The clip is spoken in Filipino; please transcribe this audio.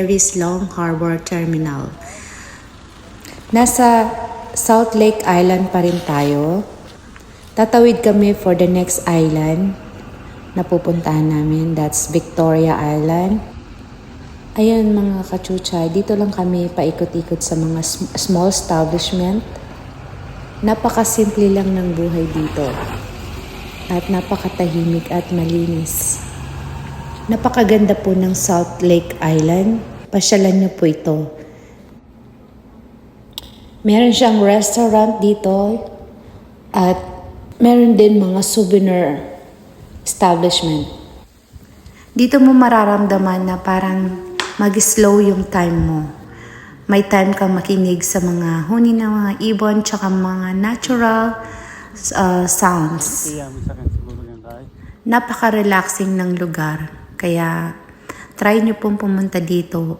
Ferries Long Harbor Terminal. Nasa South Lake Island pa rin tayo. Tatawid kami for the next island na pupuntahan namin. That's Victoria Island. Ayun mga kachuchay, dito lang kami paikot-ikot sa mga small establishment. Napakasimple lang ng buhay dito. At napakatahimik at malinis. Napakaganda po ng South Lake Island. Pasyalan niyo po ito. Meron siyang restaurant dito at meron din mga souvenir establishment. Dito mo mararamdaman na parang mag-slow yung time mo. May time kang makinig sa mga huni ng mga ibon tsaka mga natural sounds. Napaka-relaxing ng lugar. Kaya try nyo pong pumunta dito.